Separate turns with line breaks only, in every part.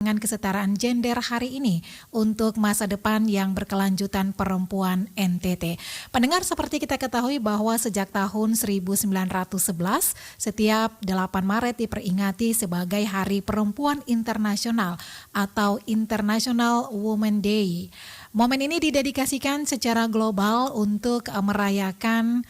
Perjuangan Kesetaraan Gender hari ini untuk masa depan yang berkelanjutan perempuan NTT. Pendengar, seperti kita ketahui bahwa sejak tahun 1911 setiap 8 Maret diperingati sebagai Hari Perempuan Internasional atau International Women Day. Momen ini didedikasikan secara global untuk merayakan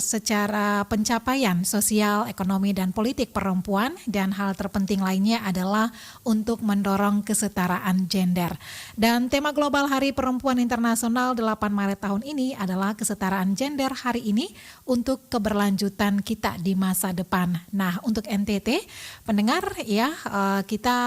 secara pencapaian sosial, ekonomi, dan politik perempuan, dan hal terpenting lainnya adalah untuk mendorong kesetaraan gender. Dan tema global Hari Perempuan Internasional 8 Maret tahun ini adalah kesetaraan gender hari ini untuk keberlanjutan kita di masa depan. Nah, untuk NTT, pendengar ya, kita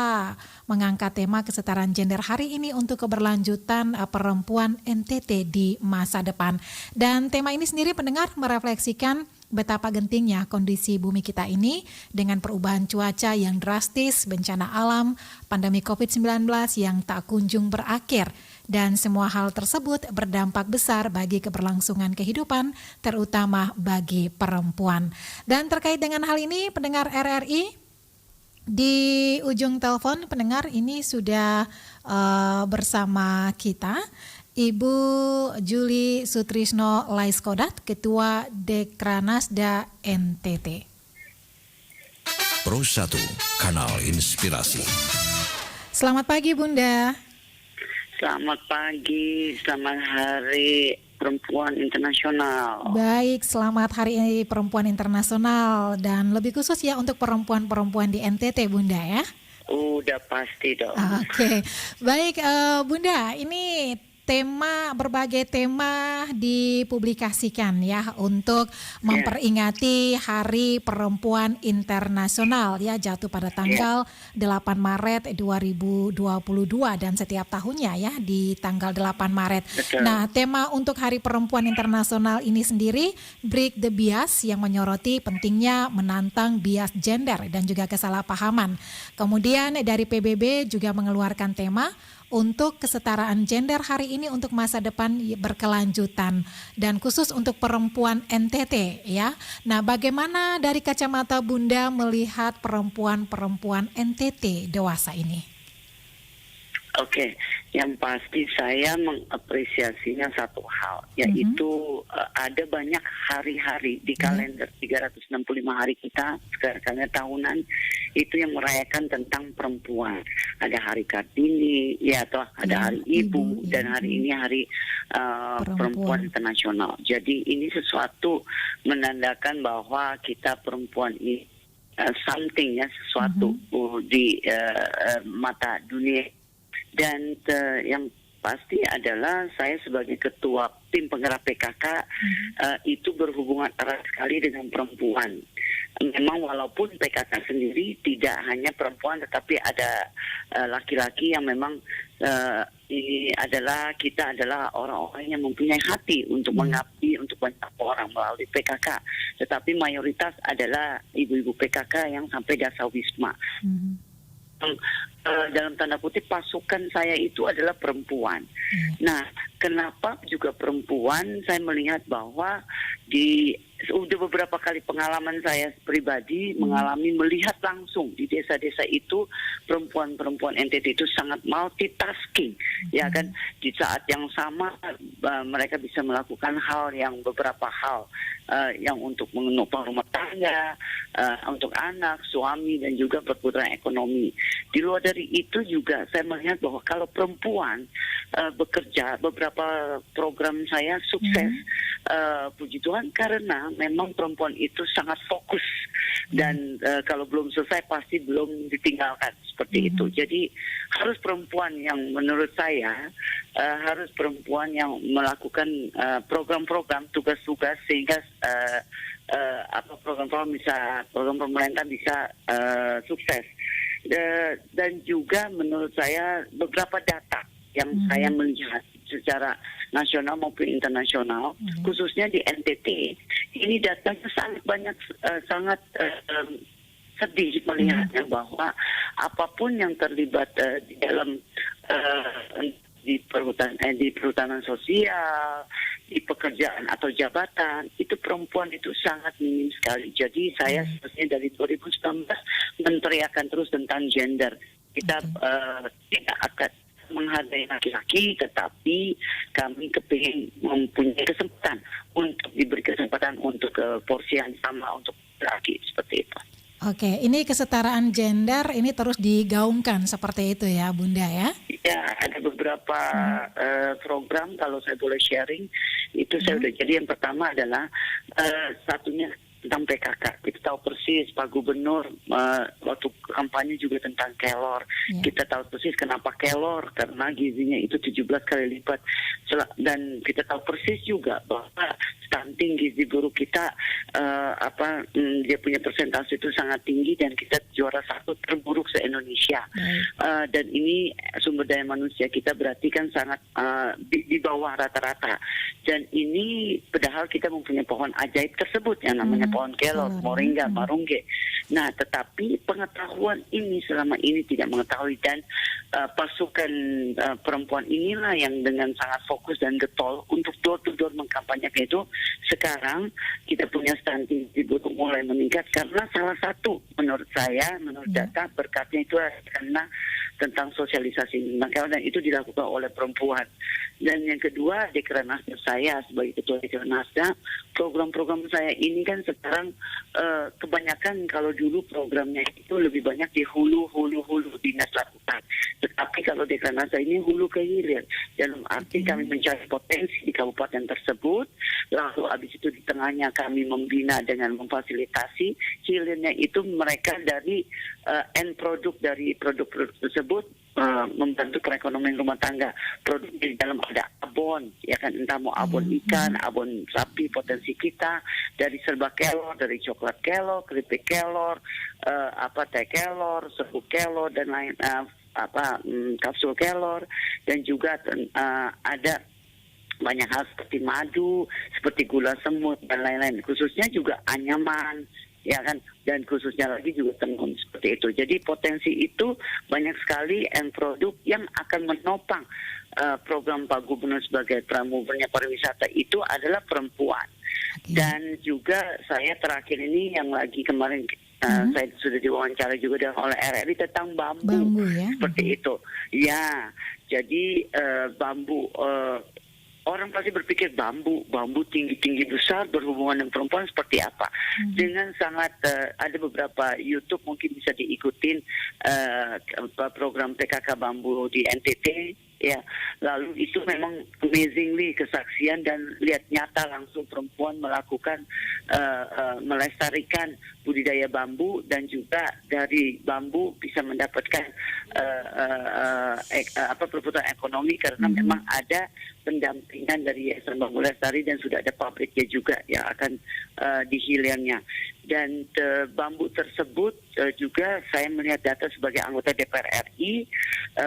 mengangkat tema kesetaraan gender hari ini untuk keberlanjutan perempuan NTT di masa depan. Dan tema ini sendiri, pendengar, merefleksikan betapa gentingnya kondisi bumi kita ini dengan perubahan cuaca yang drastis, bencana alam, pandemi COVID-19 yang tak kunjung berakhir. Dan semua hal tersebut berdampak besar bagi keberlangsungan kehidupan, terutama bagi perempuan. Dan terkait dengan hal ini, pendengar RRI, di ujung telepon pendengar ini sudah bersama kita Ibu Julie Sutrisno Laiskodat, Ketua Dekranasda NTT.
Pro 1, Kanal Inspirasi.
Selamat pagi, Bunda.
Selamat pagi, selamat Hari Perempuan Internasional.
Baik, selamat Hari Perempuan Internasional, dan lebih khusus ya untuk perempuan-perempuan di NTT, Bunda ya.
Udah pasti dong.
Oke. Baik, Bunda, ini berbagai tema dipublikasikan ya untuk memperingati Hari Perempuan Internasional ya, jatuh pada tanggal 8 Maret 2022 dan setiap tahunnya ya di tanggal 8 Maret.
Betul.
Nah, tema untuk Hari Perempuan Internasional ini sendiri Break the Bias, yang menyoroti pentingnya menantang bias gender dan juga kesalahpahaman. Kemudian dari PBB juga mengeluarkan tema untuk kesetaraan gender hari ini untuk masa depan berkelanjutan dan khusus untuk perempuan NTT ya. Nah, bagaimana dari kacamata Bunda melihat perempuan-perempuan NTT dewasa ini?
Oke, yang pasti saya mengapresiasinya satu hal, yaitu ada banyak hari-hari di kalender 365 hari kita, kalender tahunan, itu yang merayakan tentang perempuan. Ada Hari Kartini, ya atau ada Hari Ibu, dan hari ini Hari Perempuan Internasional. Jadi ini sesuatu menandakan bahwa kita perempuan ini something ya, sesuatu di mata dunia. Dan yang pasti adalah saya sebagai ketua tim penggerak PKK itu berhubungan erat sekali dengan perempuan. Memang walaupun PKK sendiri tidak hanya perempuan, tetapi ada laki-laki yang memang kita adalah orang-orang yang mempunyai hati untuk mengabdi untuk banyak orang melalui PKK. Tetapi mayoritas adalah ibu-ibu PKK yang sampai dasawisma. Dalam tanda kutip pasukan saya itu adalah perempuan. Nah, kenapa juga perempuan? Saya melihat bahwa udah beberapa kali pengalaman saya pribadi mengalami melihat langsung di desa-desa itu perempuan-perempuan NTT itu sangat multitasking, ya kan? Di saat yang sama mereka bisa melakukan beberapa hal yang untuk menopang rumah tangga, untuk anak, suami, dan juga perputaran ekonomi. Di luar dari itu juga saya melihat bahwa kalau perempuan bekerja, beberapa program saya sukses, puji Tuhan, karena memang perempuan itu sangat fokus dan kalau belum selesai pasti belum ditinggalkan seperti itu. Jadi harus perempuan yang menurut saya harus perempuan yang melakukan program-program, tugas-tugas sehingga program pemerintah bisa sukses. Dan juga menurut saya beberapa data yang saya melihat secara nasional maupun internasional, khususnya di NTT, ini datanya sangat sedih melihatnya bahwa apapun yang terlibat di dalam di perhutanan sosial, di pekerjaan atau jabatan, itu perempuan itu sangat minim sekali. Jadi saya sebenarnya dari 2019 meneriakan terus tentang gender. Kita tidak akan menghargai laki-laki, tetapi kami kepingin mempunyai kesempatan untuk diberi kesempatan untuk porsi yang sama untuk laki seperti itu.
Oke, ini kesetaraan gender ini terus digaungkan seperti itu ya, Bunda ya?
Ya, ada beberapa program kalau saya boleh sharing itu saya udah jadi. Yang pertama adalah satunya tentang PKK. Kita tahu persis Pak Gubernur waktu kampanye juga tentang kelor. Kita tahu persis kenapa kelor, karena gizinya itu 17 kali lipat. Dan kita tahu persis juga bahwa stunting, gizi buruk kita dia punya persentase itu sangat tinggi dan kita juara 1 terburuk se-Indonesia. Dan ini sumber daya manusia kita berarti kan sangat di bawah rata-rata. Dan ini padahal kita mempunyai pohon ajaib tersebut yang namanya pohon kelor, moringa, marungge. Nah, tetapi pengetahuan ini selama ini tidak mengetahui, dan pasukan perempuan inilah yang dengan sangat fokus dan getol untuk door-to-door mengkampanyekan itu. Sekarang kita punya stunting di buruk mulai meningkat karena salah satu menurut saya, menurut data, berkatnya itu karena tentang sosialisasi tentang dan itu dilakukan oleh perempuan. Dan yang kedua, Dekranasda saya sebagai ketua Dekranasda, program-program saya ini kan sekarang kebanyakan kalau dulu programnya itu lebih banyak di hulu dinas lakukan. Tetapi kalau Dekranasda ini hulu ke hilir. Dalam arti kami mencari potensi di kabupaten tersebut, lalu habis itu di tengahnya kami membina dengan memfasilitasi, hilirnya itu mereka dari end produk dari produk tersebut membantu perekonomian rumah tangga. Produk di dalam ada abon, ya kan, entah mau abon ikan, abon sapi, potensi kita dari serba kelor, dari coklat kelor, keripik kelor, teh kelor, serbuk kelor dan lain kapsul kelor, dan juga ada banyak hal seperti madu, seperti gula semut dan lain-lain. Khususnya juga anyaman, ya kan, dan khususnya lagi juga tenun seperti itu. Jadi potensi itu banyak sekali end produk yang akan menopang program Pak Gubernur sebagai pramovernya pariwisata itu adalah perempuan. Dan juga saya terakhir ini yang lagi kemarin saya sudah diwawancara juga oleh RRI tentang bambu ya? Seperti itu. Ya, jadi bambu. Orang pasti berpikir bambu tinggi besar berhubungan dengan perempuan seperti apa. Dengan sangat ada beberapa YouTube mungkin bisa diikutin program PKK bambu di NTT. Ya, lalu itu memang amazingly kesaksian dan lihat nyata langsung perempuan melakukan melestarikan budidaya bambu, dan juga dari bambu bisa mendapatkan perputaran ekonomi karena memang ada pendampingan dari Yayasan Bambu Lestari dan sudah ada pabriknya juga yang akan di hilirnya. Dan bambu tersebut juga saya melihat data sebagai anggota DPR RI,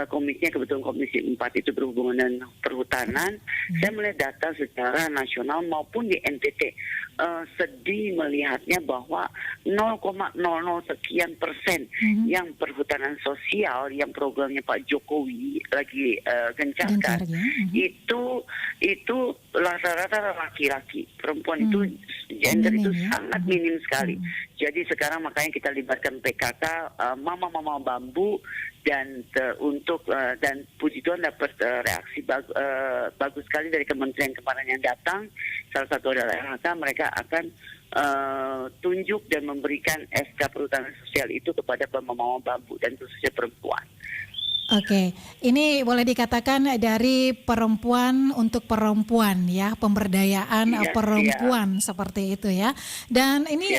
komisinya kebetulan Komisi 4 itu berhubungan dengan perhutanan. Saya melihat data secara nasional maupun di NTT. Sedih melihatnya bahwa 0,00 sekian persen yang perhutanan sosial yang programnya Pak Jokowi lagi gencarkan itu rata-rata laki-laki. Perempuan itu gender itu sangat minim sekali. Jadi sekarang makanya kita libatkan PKK mama-mama bambu, dan dan puji Tuhan dapat reaksi bagus sekali dari kementerian kemarin yang datang. Salah satu adalah LHK, mereka akan tunjuk dan memberikan SK perhutanan sosial itu kepada mama-mama bambu dan khususnya perempuan.
Oke, ini boleh dikatakan dari perempuan untuk perempuan ya, pemberdayaan perempuan seperti itu ya. Dan ini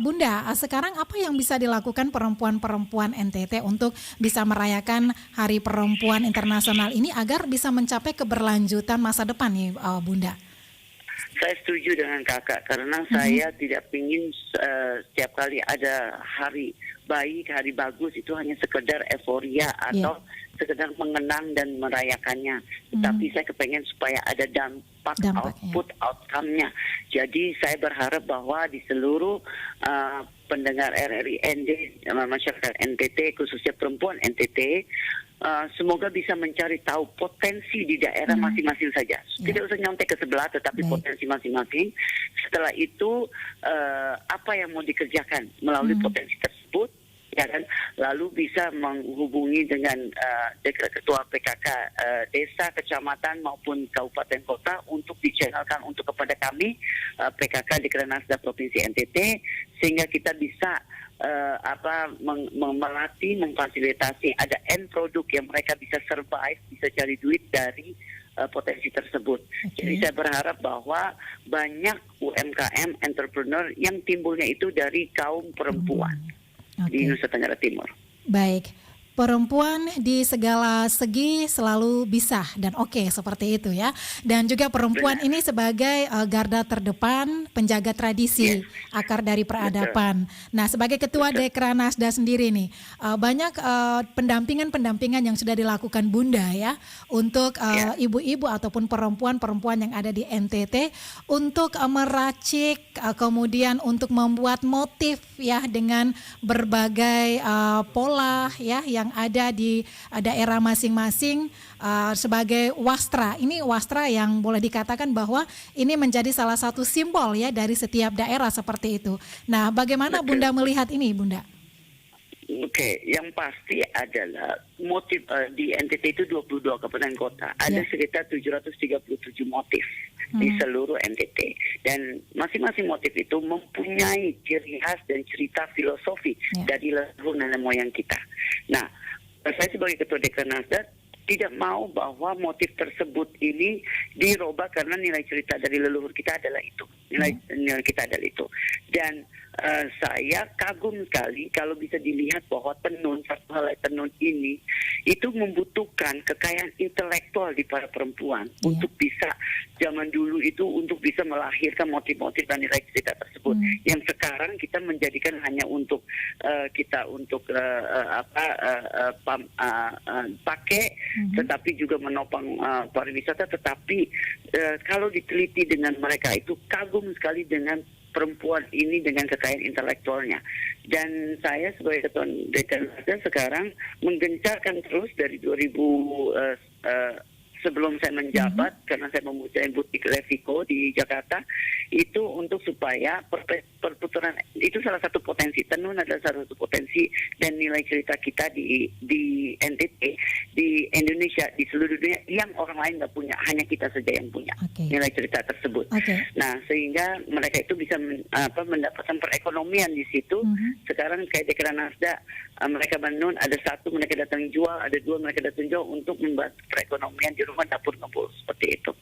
Bunda, sekarang apa yang bisa dilakukan perempuan-perempuan NTT untuk bisa merayakan Hari Perempuan Internasional ini agar bisa mencapai keberlanjutan masa depan nih Bunda?
Saya setuju dengan kakak karena saya tidak ingin setiap kali ada hari baik, hari bagus itu hanya sekedar euforia atau sekedar mengenang dan merayakannya. Tetapi saya kepengen supaya ada dampak outcome-nya. Jadi saya berharap bahwa di seluruh pendengar RRI ND, masyarakat NTT, khususnya perempuan NTT, semoga bisa mencari tahu potensi di daerah masing-masing saja. Tidak usah nyontek ke sebelah, tetapi potensi masing-masing. Setelah itu, apa yang mau dikerjakan melalui potensi tersebut, ya kan, lalu bisa menghubungi dengan ketua PKK desa, kecamatan maupun kabupaten kota untuk dichannelkan untuk kepada kami PKK Dekranasda Provinsi NTT, sehingga kita bisa melatih, memfasilitasi ada end produk yang mereka bisa survive, bisa cari duit dari potensi tersebut. Jadi saya berharap bahwa banyak UMKM entrepreneur yang timbulnya itu dari kaum perempuan di Nusa Tenggara Timur.
Baik. Perempuan di segala segi selalu bisa dan oke seperti itu ya. Dan juga perempuan ini sebagai garda terdepan penjaga tradisi, akar dari peradaban. Nah, sebagai ketua Dekranasda sendiri nih, banyak pendampingan yang sudah dilakukan Bunda ya untuk ibu-ibu ataupun perempuan-perempuan yang ada di NTT untuk meracik kemudian untuk membuat motif ya dengan berbagai pola ya yang ada di daerah masing-masing sebagai wastra. Ini wastra yang boleh dikatakan bahwa ini menjadi salah satu simbol ya dari setiap daerah seperti itu. Nah, bagaimana Bunda melihat ini, Bunda?
Oke, yang pasti adalah motif di NTT itu 22 kabupaten kota. Ada sekitar 737 motif di seluruh NTT. Dan masing-masing motif itu mempunyai ciri khas dan cerita filosofi dari leluhur nenek moyang kita. Nah, saya sebagai ketua Dekranasda tidak mau bahwa motif tersebut ini dirubah karena nilai cerita dari leluhur kita adalah itu. Nilai kita adalah itu. Dan saya kagum sekali kalau bisa dilihat bahwa tenun, satu helai tenun ini itu membutuhkan kekayaan intelektual di para perempuan untuk bisa zaman dulu itu untuk bisa melahirkan motif-motif dan nilai cerita tersebut. Yang sekarang kita menjadikan hanya untuk kita untuk pakai, tetapi juga menopang pariwisata. Tetapi kalau diteliti dengan mereka itu kagum sekali dengan perempuan ini dengan kekayaan intelektualnya. Dan saya sebagai ketua Dekranasda sekarang menggencarkan terus dari 2000 sebelum saya menjabat, karena saya mempunyai butik Leviko di Jakarta, itu untuk supaya perputaran itu salah satu potensi tenun adalah salah satu potensi dan nilai cerita kita di NTT, di Indonesia, di seluruh dunia yang orang lain nggak punya, hanya kita saja yang punya nilai cerita tersebut. Nah, sehingga mereka itu bisa mendapatkan perekonomian di situ. Sekarang kayak Dekranasda, mereka menun, ada satu mereka datang jual, ada dua mereka datang jual untuk membantu perekonomian di rumah dapur ngebul seperti itu.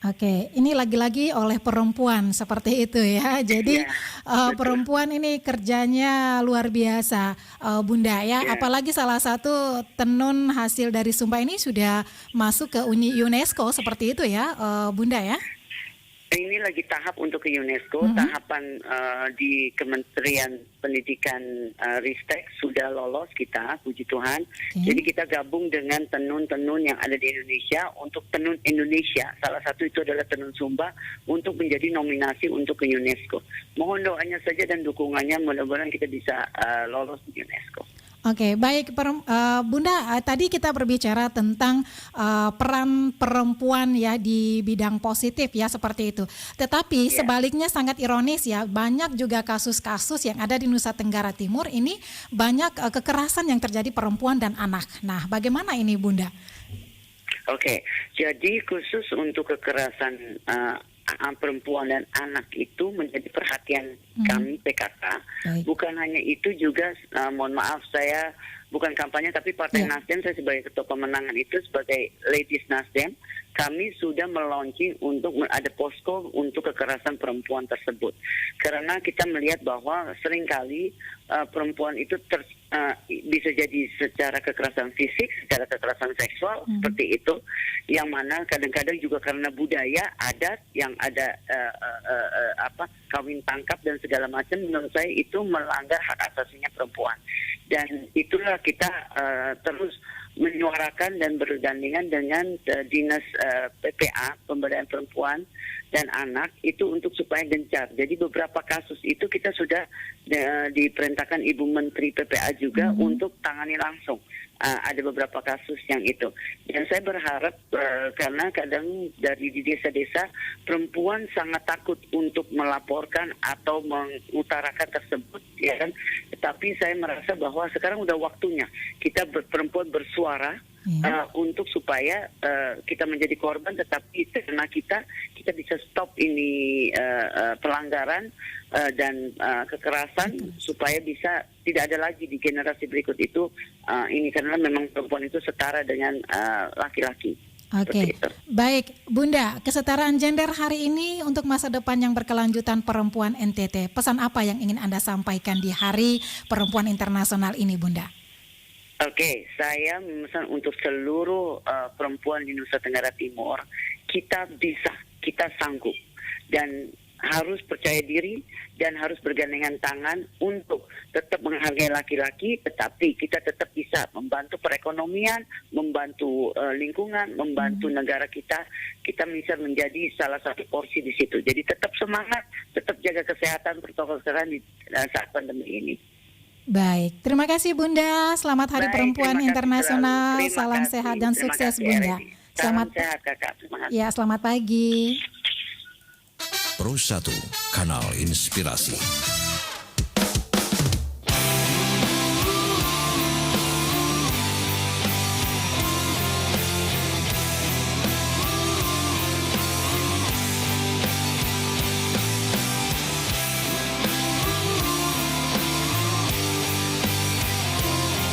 Oke, ini lagi-lagi oleh perempuan seperti itu ya. Jadi perempuan ini kerjanya luar biasa, Bunda ya. Apalagi salah satu tenun hasil dari Sumba ini sudah masuk ke UNESCO seperti itu ya, Bunda ya.
Ini lagi tahap untuk ke UNESCO, tahapan di Kementerian Pendidikan Ristek sudah lolos kita, puji Tuhan. Jadi kita gabung dengan tenun-tenun yang ada di Indonesia untuk tenun Indonesia. Salah satu itu adalah tenun Sumba untuk menjadi nominasi untuk ke UNESCO. Mohon doanya saja dan dukungannya, mudah-mudahan kita bisa lolos di UNESCO.
Oke, baik Bunda, tadi kita berbicara tentang peran perempuan ya di bidang positif ya seperti itu. Tetapi sebaliknya sangat ironis ya, banyak juga kasus-kasus yang ada di Nusa Tenggara Timur ini banyak kekerasan yang terjadi perempuan dan anak. Nah, bagaimana ini Bunda?
Oke, jadi khusus untuk kekerasan perempuan dan anak itu menjadi perhatian kami PKK. Bukan hanya itu juga, mohon maaf saya bukan kampanye tapi Partai Nasdem, saya sebagai ketua pemenangan itu sebagai Ladies Nasdem, kami sudah melaunching untuk ada posko untuk kekerasan perempuan tersebut. Karena kita melihat bahwa seringkali perempuan itu bisa jadi secara kekerasan fisik, secara kekerasan seksual seperti itu, yang mana kadang-kadang juga karena budaya adat yang ada kawin tangkap dan segala macam, menurut saya itu melanggar hak asasinya perempuan. Dan itulah kita terus menyuarakan dan bergandengan dengan Dinas PPA, Pemberdayaan Perempuan dan anak itu untuk supaya gencar. Jadi beberapa kasus itu kita sudah diperintahkan Ibu Menteri PPA juga untuk tangani langsung. Ada beberapa kasus yang itu. Dan saya berharap karena kadang dari di desa-desa perempuan sangat takut untuk melaporkan atau mengutarakan tersebut, ya kan. Tetapi saya merasa bahwa sekarang udah waktunya kita perempuan bersuara. Untuk supaya kita menjadi korban, tetapi karena kita bisa stop ini pelanggaran dan kekerasan supaya bisa tidak ada lagi di generasi berikut itu ini, karena memang perempuan itu setara dengan laki-laki.
Oke, baik Bunda, kesetaraan gender hari ini untuk masa depan yang berkelanjutan perempuan NTT. Pesan apa yang ingin Anda sampaikan di Hari Perempuan Internasional ini, Bunda?
Oke, saya memesan untuk seluruh perempuan di Nusa Tenggara Timur, kita bisa, kita sanggup, dan harus percaya diri dan harus bergandengan tangan untuk tetap menghargai laki-laki, tetapi kita tetap bisa membantu perekonomian, membantu lingkungan, membantu negara kita bisa menjadi salah satu porsi di situ. Jadi tetap semangat, tetap jaga kesehatan, protokol kesehatan di saat pandemi ini.
Baik, terima kasih Bunda. Selamat Hari Perempuan Internasional. Salam sehat dan sukses Bunda.
Salam sehat Kakak.
Ya, selamat pagi.
Pro 1, Kanal Inspirasi.